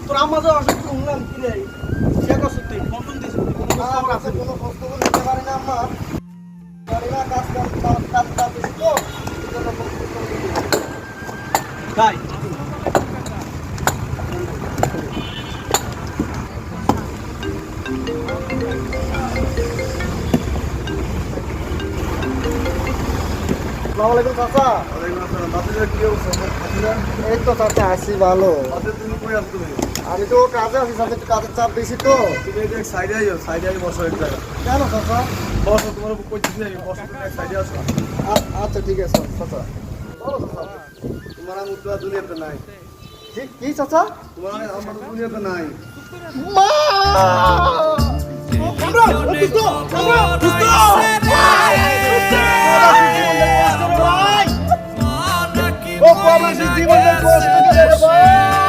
তোর আম্মা যে অসুখ শুনলাম কি রে সে কষ্ট তুই ফোন দিছিস আমার কাছে কোনো কষ্ট করে নিতে পারি না আম্মা পারি না কাজ বেশি তো এই জন্য ফোন করে দিই। তাই আসসালামু আলাইকুম চাচা। ওয়ালাইকুম আসসালাম। বাতিজার কি অবস্থা? বাতিজার? এই তো চাচা আসি ভালো। বাতিজার তুমি কই আছো তুমি? আমি তো কাজে আছি চাচা, একটু কাজের চাপ বেশি তো। তুমি এই যে সাইডে আইও, সাইডে আই বসো এক জায়গায়। কেন চাচা? বসো, তোমার কইতেছি আমি বসো, তুমি এক সাইডে আসো। আচ্ছা ঠিক আছে চাচা। বলো চাচা। তোমার আমি উত্তরা দুনিয়াতে নাই। কি চাচা? তোমার আমার দুনিয়াতে নাই। মা! ও প্রবাসী জীবনের কষ্ট দিলে রে ভাই।